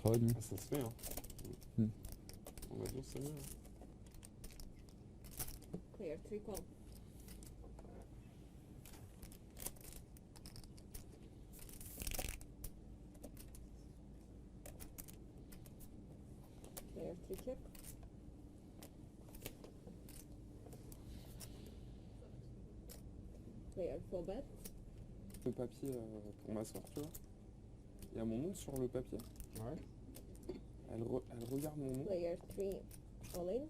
3,5. Ça se fait, hein. On va dire c'est bien. Player 3 call. Player 3 check. Player 4 bet. Le papier pour m'asseoir, tu vois. Il y a mon nom sur le papier. Ouais. Elle regarde mon nom. Player 3 all in.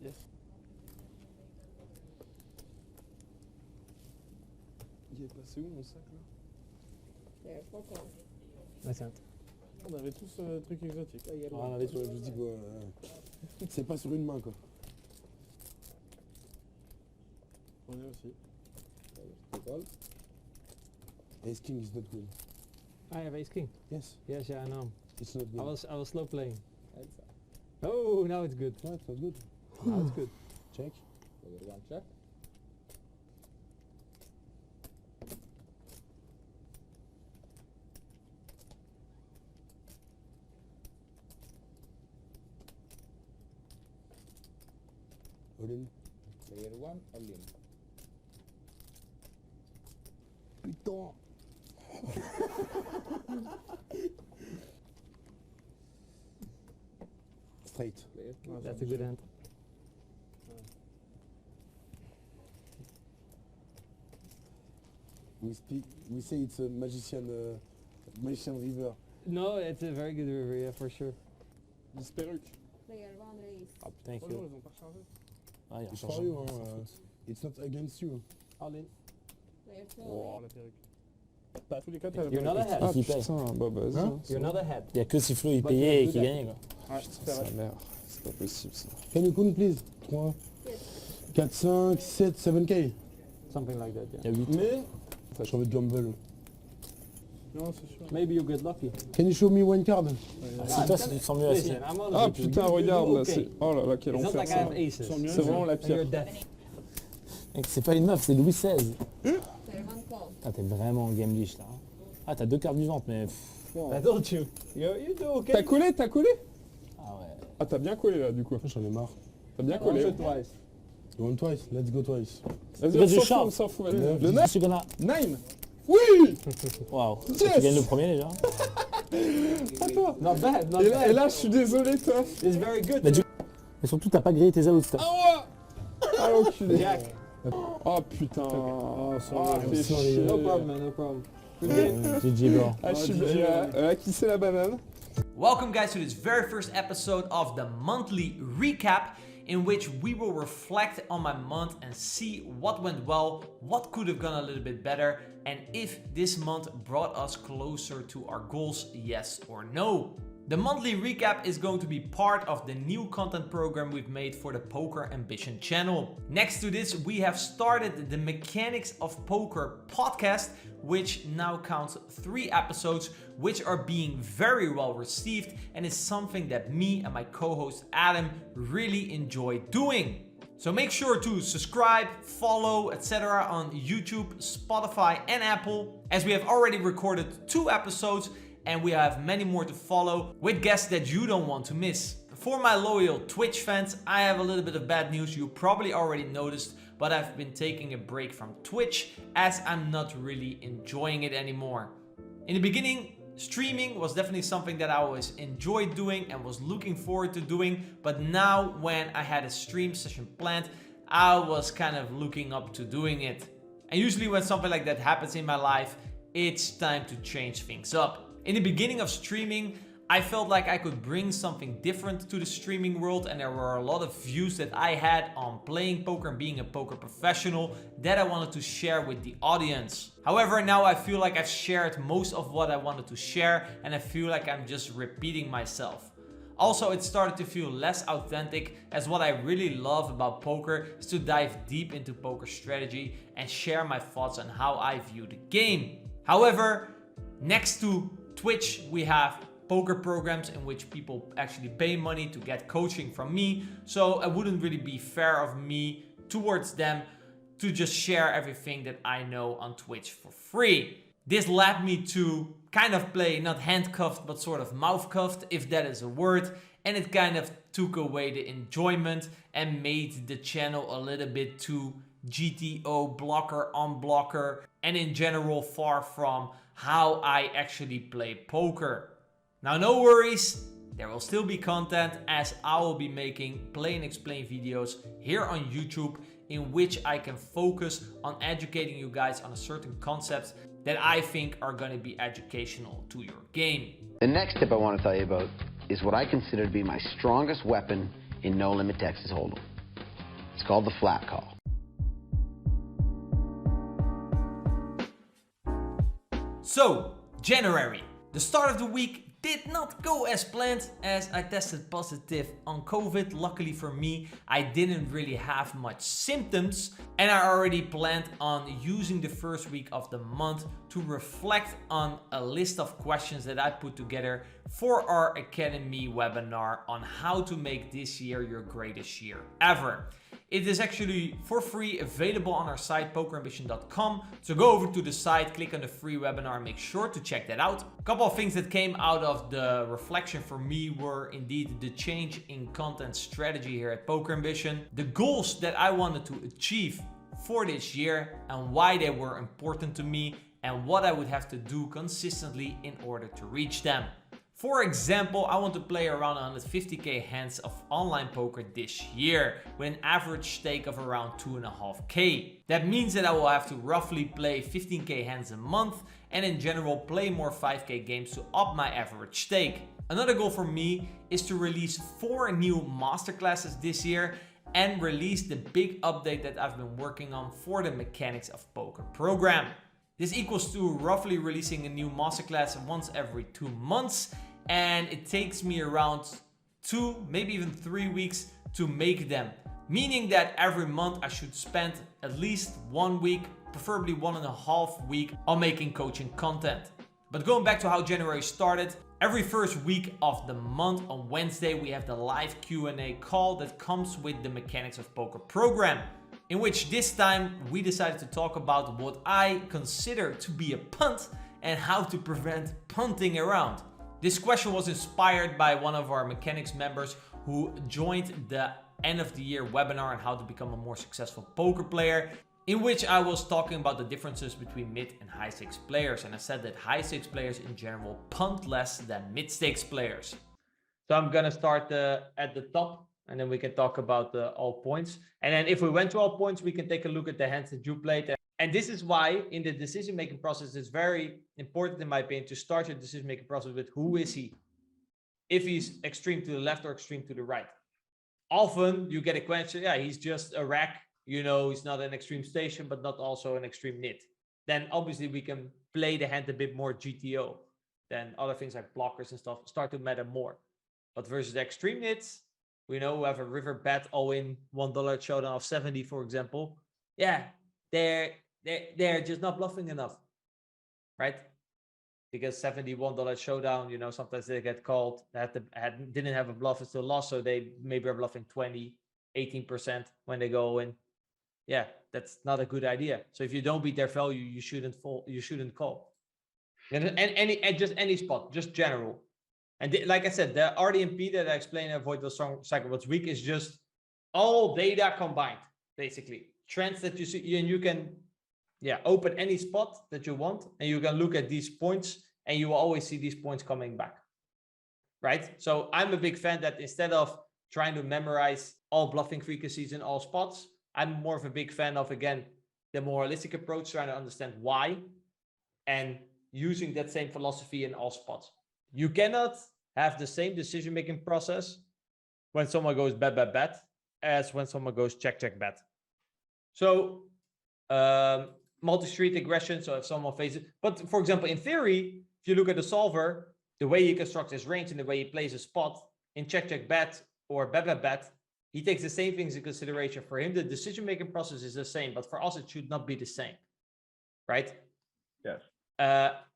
Yes. Il est passé où mon sac là? Player 4 call. Attends. On avait tous trucs exotiques. Player Ah, 1 on avait sur le dis quoi. C'est pas sur une main quoi. On est aussi. Total. Ace King is not good. I have ace king. Yes, Yes, yeah, I know. it's not good. I was slow playing. Oh, now it's good. No, it's not good. Now it's good. Check. Player 1 check. All in. Player 1 all in. Putain. Straight. Player 2. That's a good hand. We say it's a magician river. No, it's a very good river, yeah, for sure. 10 perruques. Player 1 raise. Ah putain, Oh que... non, ils ont pas rechargé. Ah, il a It's rechargé. for you, On s'en hein. fout. It's not against you. All in. Player 2 Oh, all la perruque. Bah, tous les cas, t'as la You're not perruque. ahead. Ah qui paye. putain, bah vas-y. Hein c'est You're bon. not ahead. Il y a que si Flo il Bah, payait et tu qu'il as gagnait quoi. Ouais, Putain, c'est sa vrai. mère. C'est pas possible ça. Can you count please? 3, 4, 5, 7, 7K. Something like that, yeah. Il y a 8. Mais, Sur le jumble. non, c'est sûr. Maybe you get lucky. Can you show me one card? Si toi, si tu te sens mieux assis. Listen, I'm Ah honest with you. putain, You regarde do là, okay. c'est... Oh là là, quel It's not enfer like I ça. have aces. Ils sont mieux. C'est vraiment la And you're pire. dead. Mec, c'est pas une meuf, c'est Louis XVI. Player 1 call. Ah, t'es vraiment en game lich là. Ah, t'as 2 cartes vivantes, mais. I told you. You do okay. T'as collé? Ah ouais. Ah t'as bien collé là du coup. J'en ai marre. T'as bien Once collé. or twice. You want twice? Let's go twice. Vas-y, Vas-y, on s'en fout, vas-y. Neuf. Le Je 9? suis gonna. 9? Oui! Waouh. Yes. Tu gagnes le premier déjà. Attends. Not bad, not Et bad. là, je suis désolé toi. It's very good. Bah, mais surtout, t'as pas grillé tes outs. Ah ouais! Ah l'enculé. Jack. Oh putain. Oh, Ah, fais sorry. chier. No problem, man, no problem. Good game. GG, bro. Ah, je suis... qui c'est la banane? Welcome guys to this very first episode of the monthly recap in which we will reflect on my month and see what went well, what could have gone a little bit better, and if this month brought us closer to our goals, yes or no. The monthly recap is going to be part of the new content program we've made for the Poker Ambition channel. Next to this, we have started the Mechanics of Poker podcast, which now counts 3 episodes, which are being very well received and is something that me and my co-host Adam really enjoy doing. So make sure to subscribe, follow, etc. on YouTube, Spotify and Apple, as we have already recorded 2 episodes and we have many more to follow with guests that you don't want to miss. For my loyal Twitch fans, I have a little bit of bad news. You probably already noticed, but I've been taking a break from Twitch as I'm not really enjoying it anymore. In the beginning, streaming was definitely something that I always enjoyed doing and was looking forward to doing, but now when I had a stream session planned, I was kind of looking up to doing it. And usually when something like that happens in my life, it's time to change things up. In the beginning of streaming, I felt like I could bring something different to the streaming world, and there were a lot of views that I had on playing poker and being a poker professional that I wanted to share with the audience. However, now I feel like I've shared most of what I wanted to share, and I feel like I'm just repeating myself. Also, it started to feel less authentic, as what I really love about poker is to dive deep into poker strategy and share my thoughts on how I view the game. However, next to Twitch, we have poker programs in which people actually pay money to get coaching from me. So it wouldn't really be fair of me towards them to just share everything that I know on Twitch for free. This led me to kind of play not handcuffed, but sort of mouth cuffed, if that is a word. And it kind of took away the enjoyment and made the channel a little bit too GTO, blocker, unblocker, and in general far from how I actually play poker. Now no worries, there will still be content, as I will be making play and explain videos here on YouTube in which I can focus on educating you guys on a certain concepts that I think are going to be educational to your game. The next tip I want to tell you about is what I consider to be my strongest weapon in No Limit Texas Hold'em. It's called the flat call. So, January. The start of the week did not go as planned, as I tested positive on COVID. Luckily for me, I didn't really have much symptoms, and I already planned on using the first week of the month to reflect on a list of questions that I put together for our Academy webinar on how to make this year your greatest year ever. It is actually for free available on our site, pokerambition.com. So go over to the site, click on the free webinar, make sure to check that out. A couple of things that came out of the reflection for me were indeed the change in content strategy here at Poker Ambition, the goals that I wanted to achieve for this year and why they were important to me, and what I would have to do consistently in order to reach them. For example, I want to play around 150k hands of online poker this year with an average stake of around 2.5k. That means that I will have to roughly play 15k hands a month and in general play more 5k games to up my average stake. Another goal for me is to release 4 new masterclasses this year and release the big update that I've been working on for the Mechanics of Poker program. This equals to roughly releasing a new masterclass once every 2 months, and it takes me around 2, maybe even 3 weeks to make them. Meaning that every month I should spend at least 1 week, preferably 1.5 weeks on making coaching content. But going back to how January started, every first week of the month on Wednesday we have the live Q&A call that comes with the Mechanics of Poker program, in which this time we decided to talk about what I consider to be a punt and how to prevent punting around. This question was inspired by one of our Mechanics members who joined the end of the year webinar on how to become a more successful poker player, in which I was talking about the differences between mid and high stakes players, and I said that high stakes players in general punt less than mid stakes players. So I'm gonna start at the top, and then we can talk about all points. And then if we went to all points, we can take a look at the hands that you played. And this is why in the decision-making process, it's very important in my opinion to start your decision-making process with who is he? If he's extreme to the left or extreme to the right. Often you get a question, yeah, he's just a rack, you know, he's not an extreme station, but not also an extreme nit. Then obviously we can play the hand a bit more GTO. Then other things like blockers and stuff start to matter more. But versus the extreme nits, we know we have a river bet all-in $1 showdown of 70, for example. Yeah, they're just not bluffing enough, right? Because $71 showdown, you know, sometimes they get called, didn't have a bluff and still lost, so they maybe are bluffing 20, 18% when they go in. Yeah, that's not a good idea. So if you don't beat their value, you shouldn't call. And just any spot, just general. And like I said, the RDMP that I explained, avoid the strong cycle what's weak, is just all data combined, basically. Trends that you see, and you can open any spot that you want, and you can look at these points, and you will always see these points coming back, right? So I'm a big fan that instead of trying to memorize all bluffing frequencies in all spots, I'm more of a big fan of, again, the more holistic approach, trying to understand why, and using that same philosophy in all spots. You cannot have the same decision-making process when someone goes bet, bet, bet, as when someone goes check, check, bet. So multi-street aggression, so if someone faces, but for example, in theory, if you look at the solver, the way he constructs his range and the way he plays a spot in check, check, bet or bet, bet, bet, he takes the same things into consideration. For him, the decision-making process is the same, but for us, it should not be the same, right? Yes.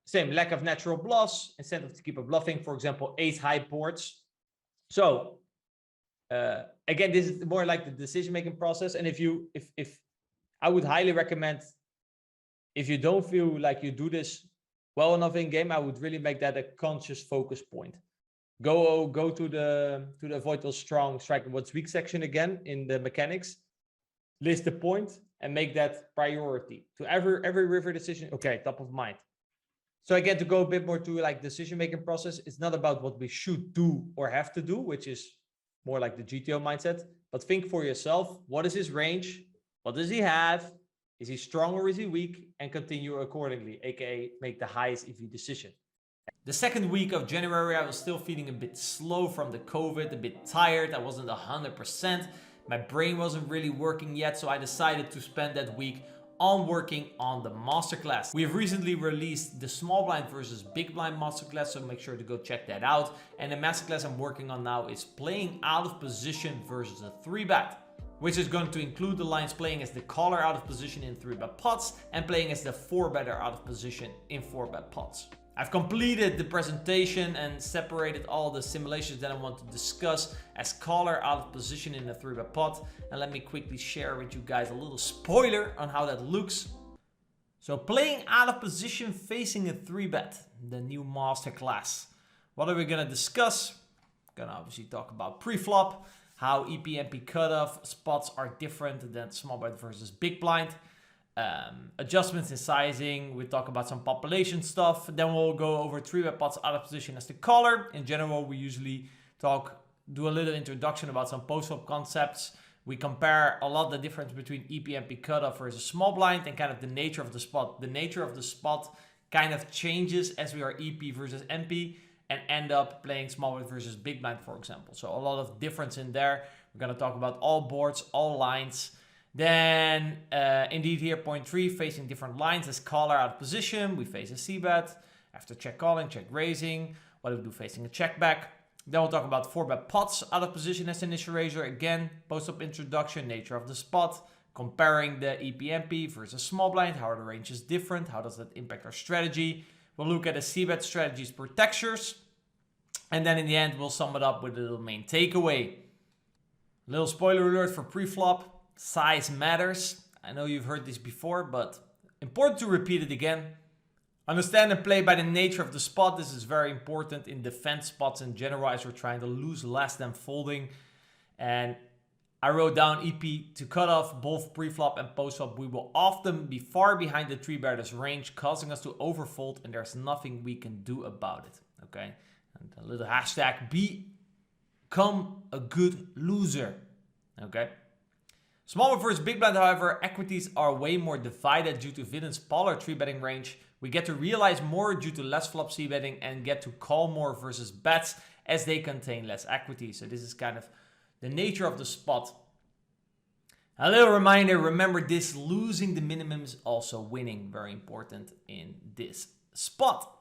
Same, lack of natural bluffs, incentive to keep a bluffing, for example, ace high boards. So again, this is more like the decision-making process. And if I would highly recommend, if you don't feel like you do this well enough in game, I would really make that a conscious focus point. Go to the avoid those strong strike what's weak section again in the mechanics. List the point and make that priority to every river decision. Okay, top of mind. So again, to go a bit more to like decision-making process, it's not about what we should do or have to do, which is more like the GTO mindset, but think for yourself, what is his range? What does he have? Is he strong or is he weak? And continue accordingly, aka make the highest EV decision. The second week of January, I was still feeling a bit slow from the COVID, a bit tired. I wasn't 100%. My brain wasn't really working yet, so I decided to spend that week on working on the masterclass. We have recently released the small blind versus big blind masterclass, so make sure to go check that out. And the masterclass I'm working on now is playing out of position versus a 3-bet, which is going to include the lines playing as the caller out of position in 3-bet pots and playing as the 4-better out of position in 4-bet pots. I've completed the presentation and separated all the simulations that I want to discuss as caller out of position in the 3-bet pot. And let me quickly share with you guys a little spoiler on how that looks. So playing out of position facing a 3-bet, the new masterclass. What are we gonna discuss? Gonna obviously talk about pre-flop, how EP/MP cutoff spots are different than small blind versus big blind. Adjustments in sizing, we talk about some population stuff, then we'll go over 3-bet pots out of position as the caller. In general, we usually do a little introduction about some post-flop concepts. We compare a lot the difference between EP/MP cutoff versus small blind and kind of the nature of the spot. The nature of the spot kind of changes as we are EP versus MP and end up playing small blind versus big blind, for example. So a lot of difference in there. We're gonna talk about all boards, all lines. Then, indeed here, point 3, facing different lines as caller out of position. We face a c-bet. After check calling, check raising. What do we do facing a check back? Then we'll talk about 4-bet pots out of position as initial raiser. Again, post-up introduction, nature of the spot. Comparing the EP/MP versus small blind. How are the ranges different? How does that impact our strategy? We'll look at the c-bet strategies per textures. And then in the end, we'll sum it up with a little main takeaway. Little spoiler alert for pre-flop. Size matters. I know you've heard this before, but important to repeat it again. Understand and play by the nature of the spot. This is very important in defense spots in general as we're trying to lose less than folding. And I wrote down EP to cutoff, both pre-flop and post-flop. We will often be far behind the 3-better's range, causing us to overfold, and there's nothing we can do about it. Okay? And a little hashtag, become a good loser. Okay? Small blind versus big blind, however, equities are way more divided due to villain's smaller 3-betting range. We get to realize more due to less flop c-betting and get to call more versus bets as they contain less equity. So this is kind of the nature of the spot. A little reminder, remember this, losing the minimums, also winning, very important in this spot.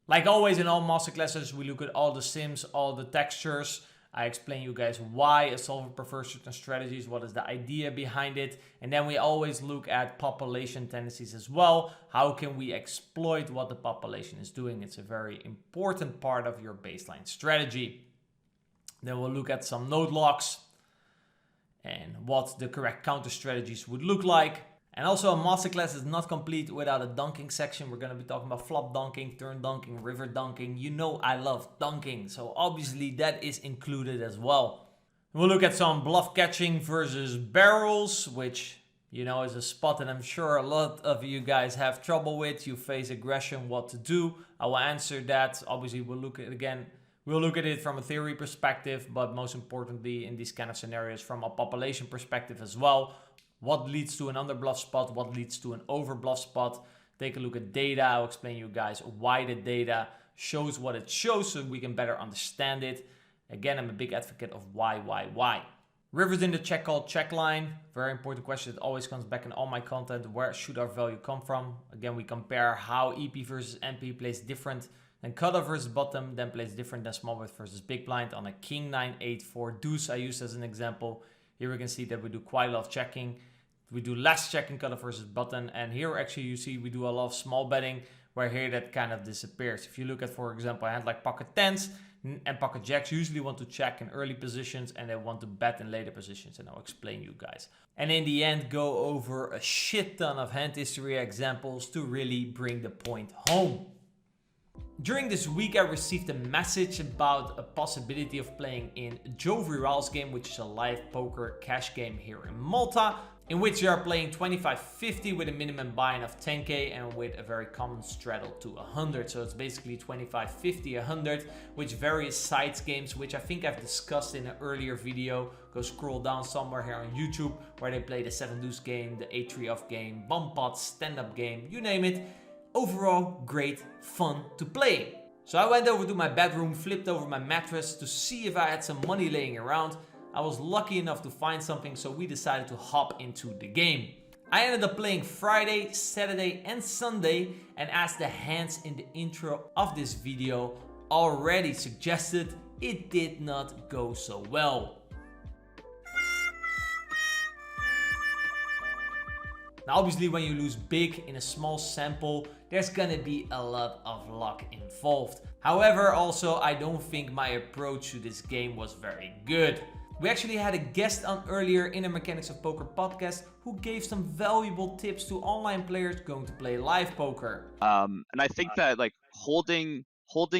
Like always in all masterclasses, we look at all the sims, all the textures. I explain you guys why a solver prefers certain strategies, what is the idea behind it. And then we always look at population tendencies as well. How can we exploit what the population is doing? It's a very important part of your baseline strategy. Then we'll look at some node locks and what the correct counter strategies would look like. And also a masterclass is not complete without a dunking section. We're going to be talking about flop dunking, turn dunking, river dunking. You know I love dunking, so obviously that is included as well. We'll look at some bluff catching versus barrels, which, you know, is a spot that I'm sure a lot of you guys have trouble with. You face aggression, what to do. I will answer that. Obviously, we'll look at it from a theory perspective, but most importantly in these kind of scenarios from a population perspective as well. What leads to an underbluff spot? What leads to an overbluff spot? Take a look at data. I'll explain you guys why the data shows what it shows so we can better understand it. Again, I'm a big advocate of why. Rivers in the check call, check line. Very important question. It always comes back in all my content. Where should our value come from? Again, we compare how EP versus MP plays different than cutoff versus bottom, then plays different than small blind versus big blind. On a king 9-8-4 deuce I used as an example. Here we can see that we do quite a lot of checking. We do less checking cutoff versus button. And here actually you see we do a lot of small betting. where here that kind of disappears. If you look at, for example, a hand like pocket tens and pocket jacks usually want to check in early positions and they want to bet in later positions, and I'll explain you guys. And in the end, go over a shit ton of hand history examples to really bring the point home. During this week, I received a message about a possibility of playing in Joe Viral's game, which is a live poker cash game here in Malta, in which you are playing 25-50 with a minimum buy-in of 10k and with a very common straddle to 100. So it's basically 25-50, 100, with various sides games, which I think I've discussed in an earlier video. Go scroll down somewhere here on YouTube where they play the 7 deuce game, the 8-3 off game, bump pot, stand-up game, you name it. Overall, great fun to play. So I went over to my bedroom, flipped over my mattress to see if I had some money laying around. I was lucky enough to find something, so we decided to hop into the game. I ended up playing Friday, Saturday and Sunday, and as the hands in the intro of this video already suggested, it did not go so well. Now obviously when you lose big in a small sample, there's gonna be a lot of luck involved. However, also I don't think my approach to this game was very good. We actually had a guest on earlier in the Mechanics of Poker podcast who gave some valuable tips to online players going to play live poker. And I think that like holding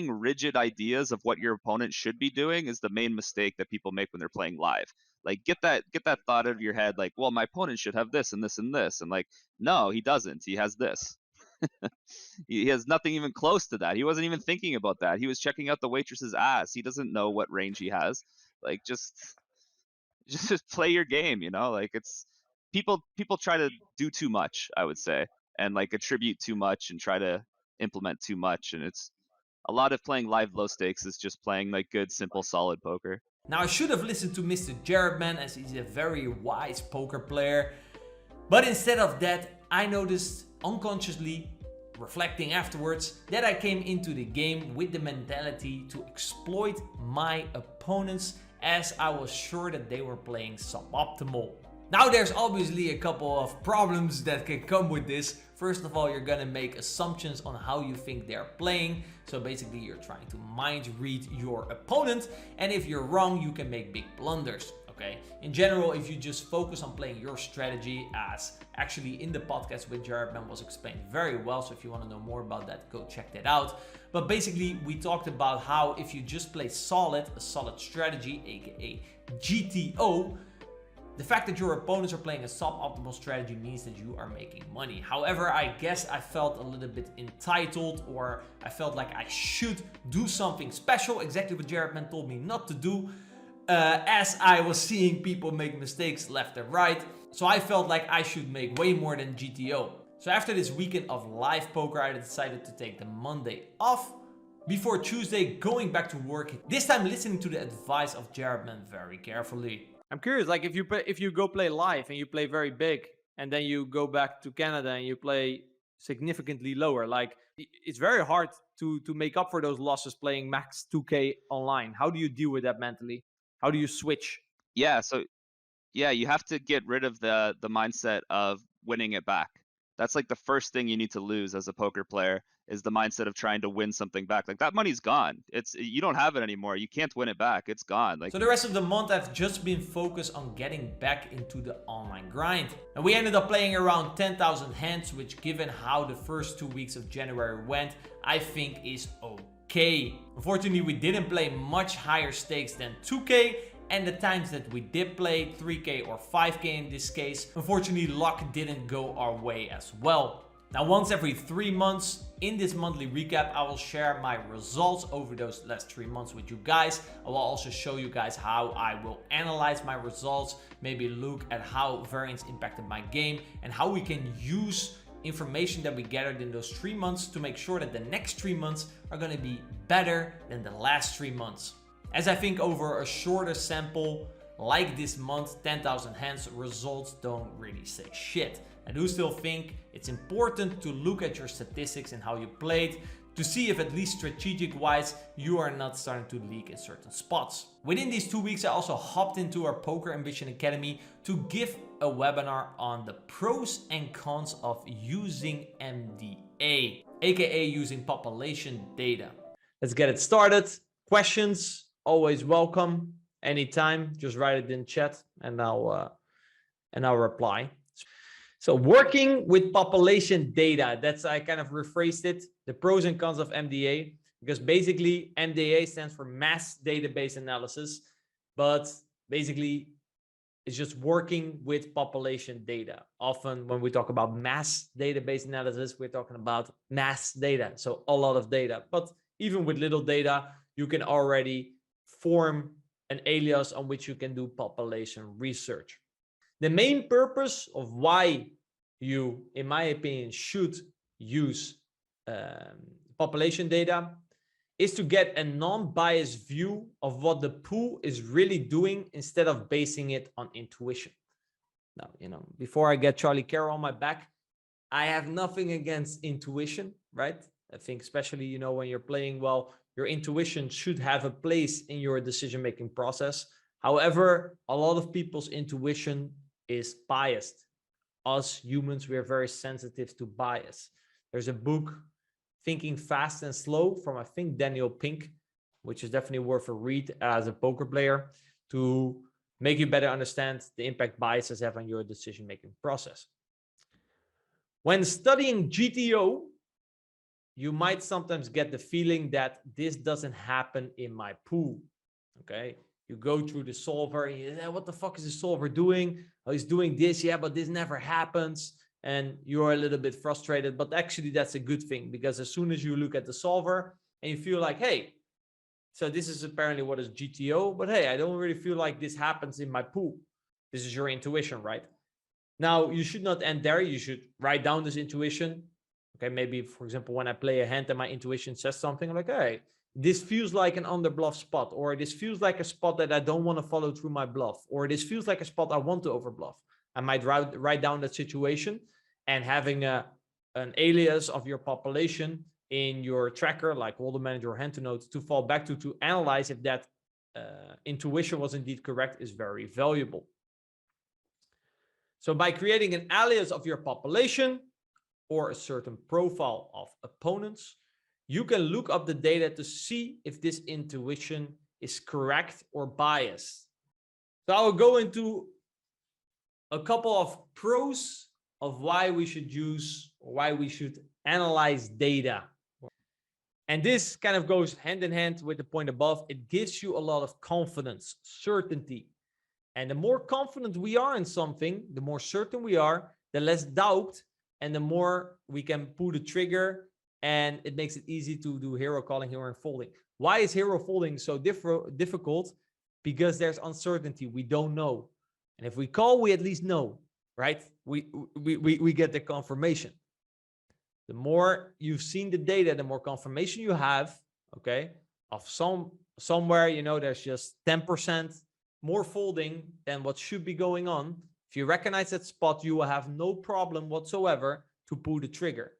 rigid ideas of what your opponent should be doing is the main mistake that people make when they're playing live. Like get that thought out of your head, like, well, my opponent should have this and this and this, and like, no, he doesn't. He has this. He has nothing even close to that. He wasn't even thinking about that. He was checking out the waitress's ass. He doesn't know what range he has. Like just play your game, you know? Like it's people try to do too much, I would say, and like attribute too much and try to implement too much, and it's a lot of playing live low stakes is just playing like good, simple, solid poker. Now I should have listened to Mr. Jaredman, as he's a very wise poker player, but instead of that, I noticed unconsciously, reflecting afterwards, that I came into the game with the mentality to exploit my opponents, as I was sure that they were playing suboptimal. Now there's obviously a couple of problems that can come with this. First of all, you're gonna make assumptions on how you think they're playing. So basically you're trying to mind read your opponent, and if you're wrong, you can make big blunders. Okay. In general, if you just focus on playing your strategy, as actually in the podcast with Jaredman was explained very well. So if you want to know more about that, go check that out. But basically we talked about how if you just play a solid strategy, aka GTO, the fact that your opponents are playing a suboptimal strategy means that you are making money. However, I guess I felt a little bit entitled, or I felt like I should do something special, exactly what Jaredman told me not to do, as I was seeing people make mistakes left and right. So I felt like I should make way more than GTO. So after this weekend of live poker, I decided to take the Monday off before Tuesday going back to work. This time listening to the advice of Jaredman very carefully. I'm curious, like if you go play live and you play very big, and then you go back to Canada and you play significantly lower, like it's very hard to make up for those losses playing max 2k online. How do you deal with that mentally? How do you switch? Yeah, so yeah, you have to get rid of the mindset of winning it back. That's like the first thing you need to lose as a poker player, is the mindset of trying to win something back. Like that money's gone. You don't have it anymore. You can't win it back. It's gone. Like, so the rest of the month I've just been focused on getting back into the online grind. And we ended up playing around 10,000 hands, which given how the first 2 weeks of January went, I think is okay. Unfortunately, we didn't play much higher stakes than 2k, and the times that we did play 3k or 5k in this case, unfortunately luck didn't go our way as well. Now once every 3 months in this monthly recap, I will share my results over those last 3 months with you guys. I will also show you guys how I will analyze my results, maybe look at how variance impacted my game, and how we can use information that we gathered in those 3 months to make sure that the next 3 months are going to be better than the last 3 months. As I think over a shorter sample like this month, 10,000 hands, results don't really say shit. I do still think it's important to look at your statistics and how you played to see if, at least strategic wise, you are not starting to leak in certain spots. Within these 2 weeks, I also hopped into our Poker Ambition Academy to give a webinar on the pros and cons of using MDA. aka using population data. Let's get it started. Questions, always welcome. Anytime, just write it in chat and I'll reply. So working with population data, that's, I kind of rephrased it, the pros and cons of MDA, because basically MDA stands for mass database analysis, but basically it's just working with population data. Often when we talk about mass database analysis, we're talking about mass data, so a lot of data. But even with little data, you can already form an alias on which you can do population research. The main purpose of why you, in my opinion, should use population data is to get a non-biased view of what the pool is really doing instead of basing it on intuition. Now, you know, before I get Charlie Carroll on my back, I have nothing against intuition, right? I think especially, you know, when you're playing well, your intuition should have a place in your decision-making process. However, a lot of people's intuition is biased. Us humans, we are very sensitive to bias. There's a book, Thinking Fast and Slow, from I think Daniel Pink, which is definitely worth a read as a poker player to make you better understand the impact biases have on your decision-making process. When studying GTO, you might sometimes get the feeling that this doesn't happen in my pool, okay? You go through the solver and you say, what the fuck is the solver doing? Oh, he's doing this, yeah, but this never happens. And you're a little bit frustrated, but actually that's a good thing, because as soon as you look at the solver and you feel like, hey, so this is apparently what is GTO, but hey, I don't really feel like this happens in my pool. This is your intuition, right? Now, you should not end there. You should write down this intuition. Okay, maybe, for example, when I play a hand and my intuition says something, I'm like, hey, this feels like an underbluff spot, or this feels like a spot that I don't want to follow through my bluff, or this feels like a spot I want to overbluff. I might write down that situation, and having an alias of your population in your tracker, like Holder Manager or Hand to Note, to fall back to analyze if that intuition was indeed correct is very valuable. So by creating an alias of your population or a certain profile of opponents, you can look up the data to see if this intuition is correct or biased. So I will go into a couple of pros of why we should use, or why we should analyze data. And this kind of goes hand in hand with the point above. It gives you a lot of confidence, certainty. And the more confident we are in something, the more certain we are, the less doubt, and the more we can pull the trigger, and it makes it easy to do hero calling, hero folding. Why is hero folding so difficult? Because there's uncertainty. We don't know. And if we call, we at least know, right? We get the confirmation. The more you've seen the data, the more confirmation you have, okay, of somewhere, you know, there's just 10% more folding than what should be going on. If you recognize that spot, you will have no problem whatsoever to pull the trigger,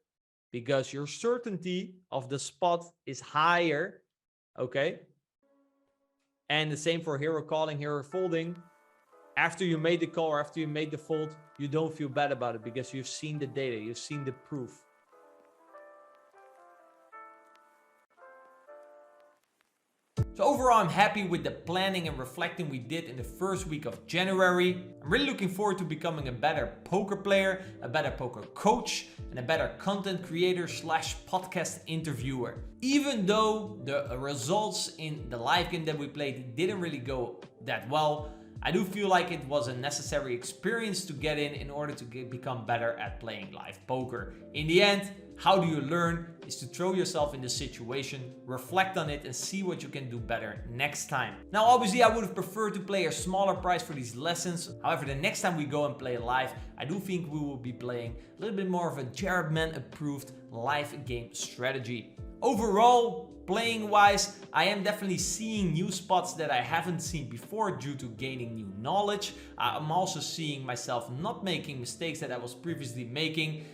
because your certainty of the spot is higher, okay? And the same for hero calling, hero folding. After you made the call or after you made the fold, you don't feel bad about it because you've seen the data, you've seen the proof. So overall, I'm happy with the planning and reflecting we did in the first week of January. I'm really looking forward to becoming a better poker player, a better poker coach, and a better content creator / podcast interviewer. Even though the results in the live game that we played didn't really go that well, I do feel like it was a necessary experience to get in order to become better at playing live poker. In the end, how do you learn? Is to throw yourself in the situation, reflect on it, and see what you can do better next time. Now, obviously, I would have preferred to play a smaller price for these lessons. However, the next time we go and play live, I do think we will be playing a little bit more of a Jaredman approved live game strategy. Overall, playing wise, I am definitely seeing new spots that I haven't seen before due to gaining new knowledge. I'm also seeing myself not making mistakes that I was previously making.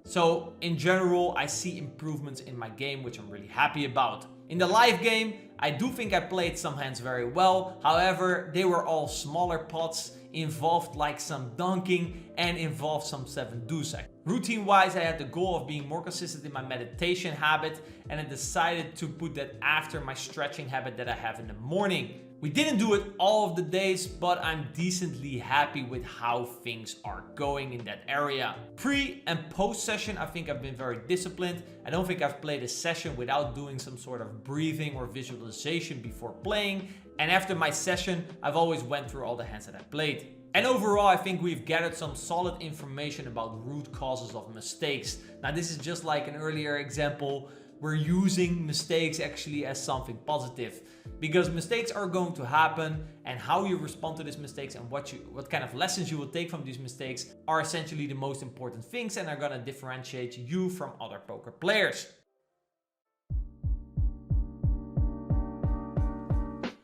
So in general, I see improvements in my game, which I'm really happy about. In the live game, I do think I played some hands very well. However, they were all smaller pots involved like some dunking, and involved some 7 deuce. Routine wise, I had the goal of being more consistent in my meditation habit, and I decided to put that after my stretching habit that I have in the morning. We didn't do it all of the days, but I'm decently happy with how things are going in that area. Pre and post session, I think I've been very disciplined. I don't think I've played a session without doing some sort of breathing or visualization before playing. And after my session, I've always went through all the hands that I played. And overall, I think we've gathered some solid information about root causes of mistakes. Now, this is just like an earlier example. We're using mistakes actually as something positive, because mistakes are going to happen, and how you respond to these mistakes and what kind of lessons you will take from these mistakes are essentially the most important things, and are going to differentiate you from other poker players.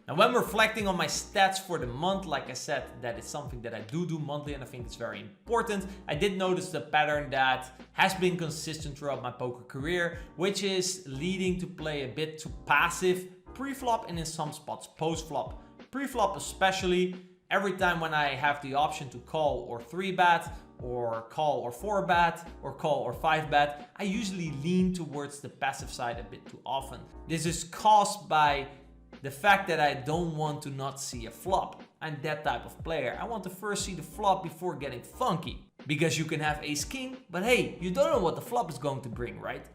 Now, when reflecting on my stats for the month, like I said, that is something that I do monthly, and I think it's very important. I did notice the pattern that has been consistent throughout my poker career, which is leading to play a bit too passive pre-flop and in some spots post-flop. Pre-flop especially, every time when I have the option to call or 3-bet, or call or 4-bet, or call or 5-bet, I usually lean towards the passive side a bit too often. This is caused by the fact that I don't want to not see a flop. I'm that type of player. I want to first see the flop before getting funky. Because you can have ace king, but hey, you don't know what the flop is going to bring, right?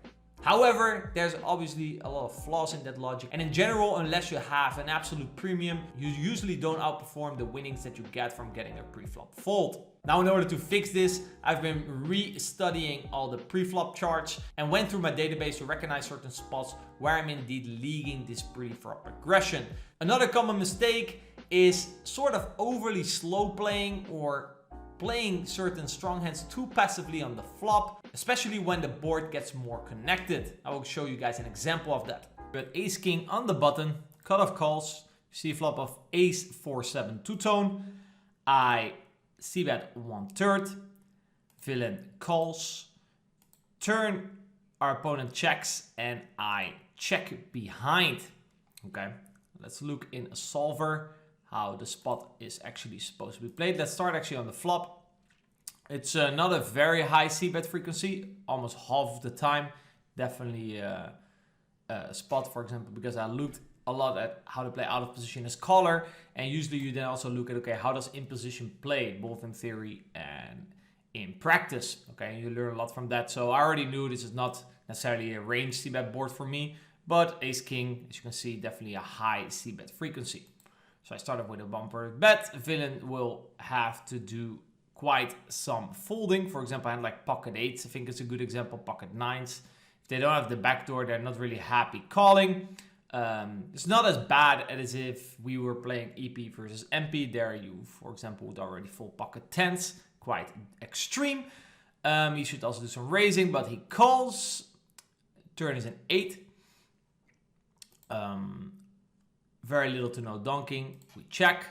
However, there's obviously a lot of flaws in that logic. And in general, unless you have an absolute premium, you usually don't outperform the winnings that you get from getting a pre-flop fold. Now, in order to fix this, I've been re-studying all the pre-flop charts and went through my database to recognize certain spots where I'm indeed leaguing this pre-flop aggression. Another common mistake is sort of overly slow playing or playing certain strong hands too passively on the flop, especially when the board gets more connected. I will show you guys an example of that. But ace king on the button, cutoff calls, see flop of ace 4-7 two-tone. I c-bet 1/3, villain calls, turn, our opponent checks, and I check behind. Okay, let's look in a solver how the spot is actually supposed to be played. Let's start actually on the flop. It's not a very high c-bet frequency, almost half of the time. Definitely a spot, for example, because I looked a lot at how to play out of position as caller, and usually you then also look at, okay, how does in position play, both in theory and in practice. Okay, you learn a lot from that. So I already knew this is not necessarily a range c-bet board for me, but ace king, as you can see, definitely a high c-bet frequency. So I started with a bumper bet. Villain will have to do quite some folding. For example, I had like pocket 8s. I think it's a good example, pocket 9s. If they don't have the backdoor, they're not really happy calling. It's not as bad as if we were playing EP versus MP. There you, for example, would already fold pocket 10s. Quite extreme. He should also do some raising, but he calls. Turn is an 8. Very little to no donking. We check.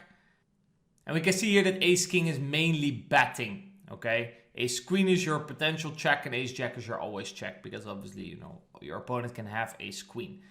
And we can see here that ace king is mainly betting. Okay. Ace queen is your potential check, and ace jack is your always check, because obviously, you know, your opponent can have ace queen.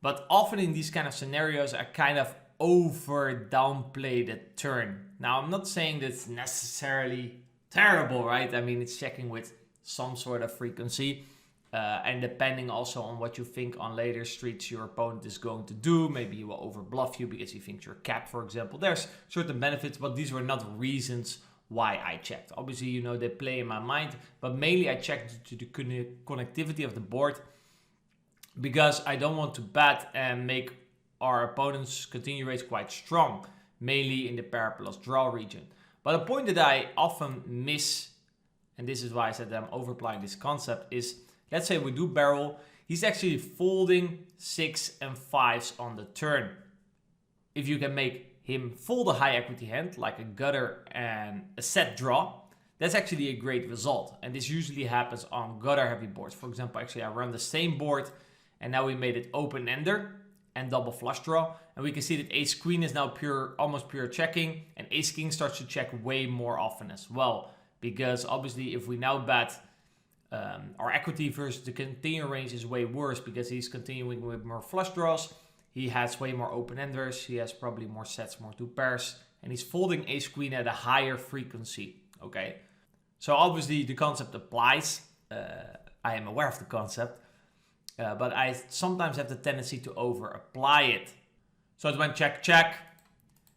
But often in these kind of scenarios, I kind of over downplay the turn. Now, I'm not saying that's necessarily terrible, right? I mean, it's checking with some sort of frequency. And depending also on what you think on later streets your opponent is going to do. Maybe he will over bluff you because he thinks you're capped, for example. There's certain benefits, but these were not reasons why I checked. Obviously, you know, they play in my mind, but mainly I checked to the connectivity of the board, because I don't want to bet and make our opponent's continue raise quite strong, mainly in the pair plus draw region. But a point that I often miss, and this is why I said that I'm overplaying this concept, is let's say we do barrel, he's actually folding 6 and 5s on the turn. If you can make him fold a high equity hand, like a gutter and a set draw, that's actually a great result. And this usually happens on gutter heavy boards. For example, actually I run the same board, and now we made it open ender and double flush draw. And we can see that ace queen is now pure, almost pure checking, and ace king starts to check way more often as well. Because obviously if we now bet, our equity versus the continue range is way worse, because he's continuing with more flush draws. He has way more open enders. He has probably more sets, more 2 pairs, and he's folding ace queen at a higher frequency. Okay, so obviously the concept applies. I am aware of the concept, but I sometimes have the tendency to over apply it. So it went check, check.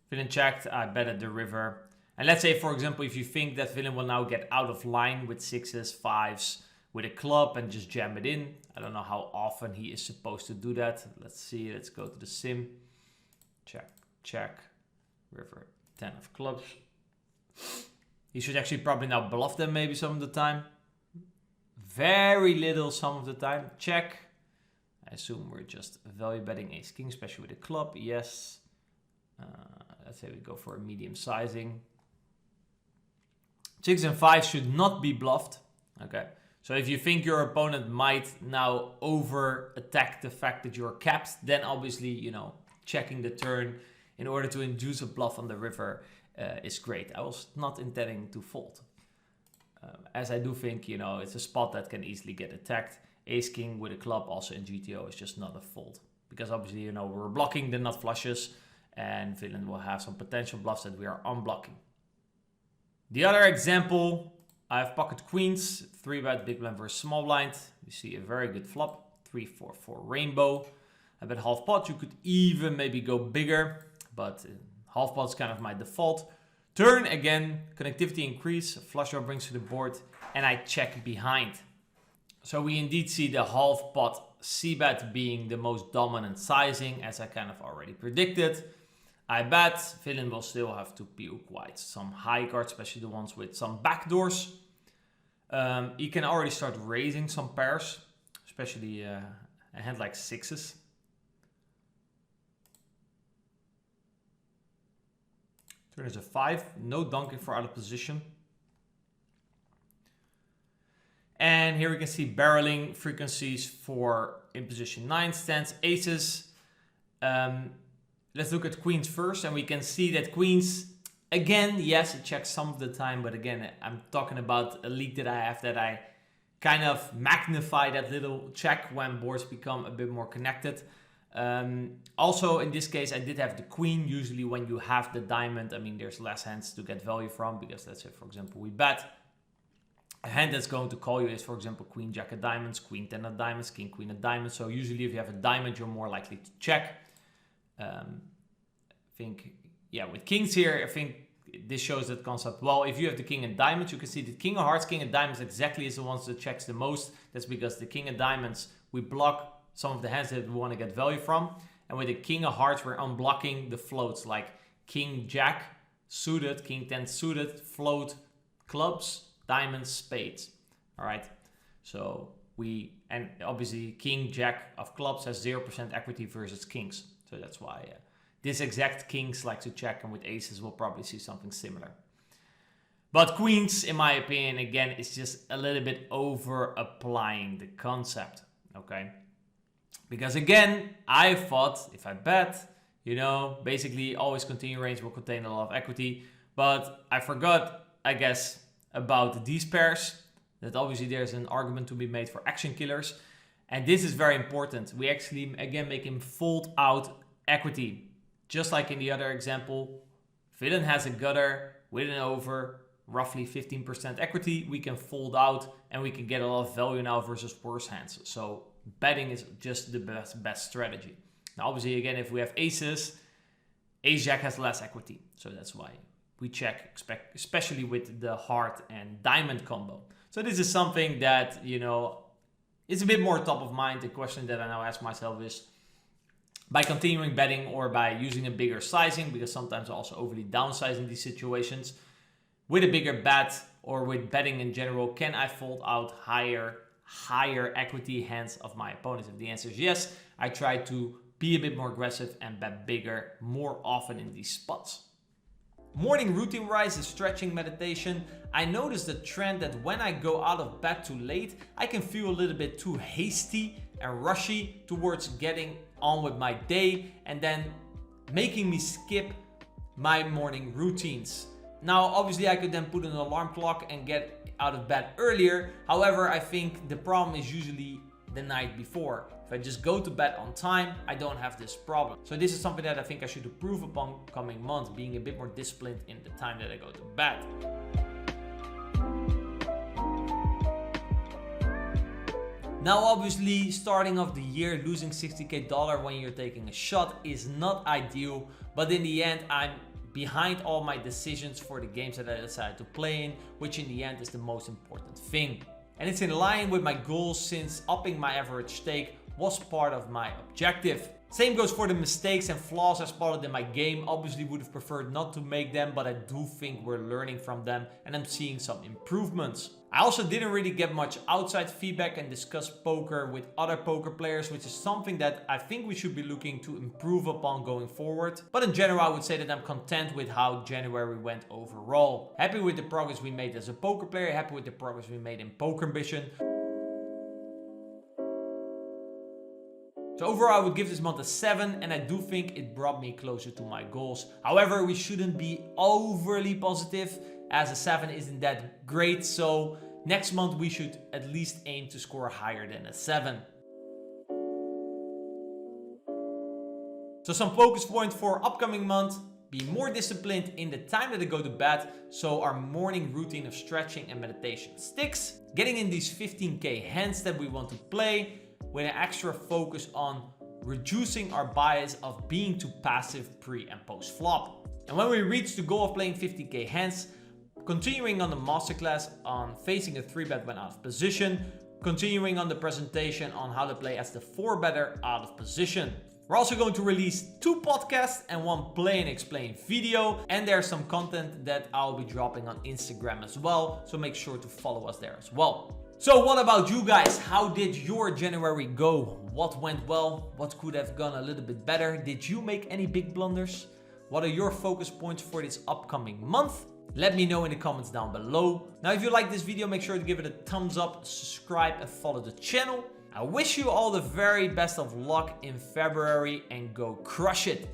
Villain checked, I betted the river. And let's say, for example, if you think that villain will now get out of line with 6s, 5s, with a club and just jam it in. I don't know how often he is supposed to do that. Let's see, let's go to the sim. Check, check, river, 10 of clubs. He should actually probably now bluff them maybe some of the time. Very little some of the time. Check. I assume we're just value betting ace king, especially with a club. Yes. Let's say we go for a medium sizing. 6 and 5 should not be bluffed. Okay. So if you think your opponent might now over attack the fact that you're capped, then obviously, you know, checking the turn in order to induce a bluff on the river is great. I was not intending to fold. As I do think, you know, it's a spot that can easily get attacked. Ace king with a club also in GTO is just not a fold. Because obviously, you know, we're blocking the nut flushes and villain will have some potential bluffs that we are unblocking. The other example, I have pocket queens, 3-bet big blind versus small blind. You see a very good flop, 3-4-4 rainbow. I bet half pot, you could even maybe go bigger, but half pot's kind of my default. Turn again, connectivity increase, flush draw brings to the board, and I check behind. So we indeed see the half pot c-bet being the most dominant sizing, as I kind of already predicted. I bet villain will still have to peel quite some high cards, especially the ones with some backdoors. He can already start raising some pairs, especially a hand like 6s. Turn is a 5, no dunking for out of position. And here we can see barreling frequencies for in position 9, stands, aces. Let's look at queens first, and we can see that queens, again, yes, it checks some of the time, but again, I'm talking about a league that I have that I kind of magnify that little check when boards become a bit more connected. Also, in this case, I did have the queen. Usually when you have the diamond, I mean, there's less hands to get value from, because let's say, for example, we bet. A hand that's going to call you is, for example, queen, jack of diamonds, queen, 10 of diamonds, king, queen of diamonds. So usually if you have a diamond, you're more likely to check. I think, yeah, with kings here, I think this shows that concept well. If you have the king and diamonds, you can see the king of hearts, king of diamonds exactly is the ones that checks the most. That's because the king of diamonds, we block some of the hands that we want to get value from. And with the king of hearts, we're unblocking the floats like king, jack, suited, king 10 suited, float, clubs, diamonds, spades. All right. So and obviously king, jack of clubs has 0% equity versus kings. So that's why this exact kings like to check, and with aces we'll probably see something similar. But queens, in my opinion, again, is just a little bit over applying the concept, okay? Because again, I thought if I bet, you know, basically always continue range will contain a lot of equity. But I forgot, I guess, about these pairs, that obviously there's an argument to be made for action killers. And this is very important. We actually, again, make him fold out equity. Just like in the other example, villain has a gutter with an over, roughly 15% equity. We can fold out and we can get a lot of value now versus worse hands. So betting is just the best strategy. Now, obviously, again, if we have aces, ace-jack has less equity. So that's why we check, especially with the heart and diamond combo. So this is something that, you know, it's a bit more top of mind. The question that I now ask myself is, by continuing betting or by using a bigger sizing, because sometimes also overly downsizing these situations, with a bigger bet or with betting in general, can I fold out higher equity hands of my opponents? If the answer is yes, I try to be a bit more aggressive and bet bigger more often in these spots. Morning routine wise is stretching, meditation. I noticed the trend that when I go out of bed too late, I can feel a little bit too hasty and rushy towards getting on with my day, and then making me skip my morning routines. Now, obviously I could then put an alarm clock and get out of bed earlier. However, I think the problem is usually the night before. If I just go to bed on time, I don't have this problem. So this is something that I think I should improve upon coming months, being a bit more disciplined in the time that I go to bed. Now obviously, starting off the year losing $60K when you're taking a shot is not ideal, but in the end I'm behind all my decisions for the games that I decided to play in, which in the end is the most important thing. And it's in line with my goals since upping my average stake was part of my objective. Same goes for the mistakes and flaws I spotted in my game. Obviously would have preferred not to make them, but I do think we're learning from them and I'm seeing some improvements. I also didn't really get much outside feedback and discuss poker with other poker players, which is something that I think we should be looking to improve upon going forward. But in general, I would say that I'm content with how January went overall. Happy with the progress we made as a poker player, happy with the progress we made in Poker Ambition. So overall, I would give this month a 7, and I do think it brought me closer to my goals. However, we shouldn't be overly positive, as a 7 isn't that great, so next month we should at least aim to score higher than a 7. So some focus points for upcoming month: be more disciplined in the time that I go to bed, so our morning routine of stretching and meditation sticks. Getting in these 15K hands that we want to play, with an extra focus on reducing our bias of being too passive pre and post flop. And when we reach the goal of playing 50K hands, continuing on the masterclass on facing a 3-bet when out of position, continuing on the presentation on how to play as the 4-better out of position. We're also going to release 2 podcasts and 1 play and explain video, and there's some content that I'll be dropping on Instagram as well, so make sure to follow us there as well. So what about you guys? How did your January go? What went well? What could have gone a little bit better? Did you make any big blunders? What are your focus points for this upcoming month? Let me know in the comments down below. Now, if you like this video, make sure to give it a thumbs up, subscribe and follow the channel. I wish you all the very best of luck in February and go crush it.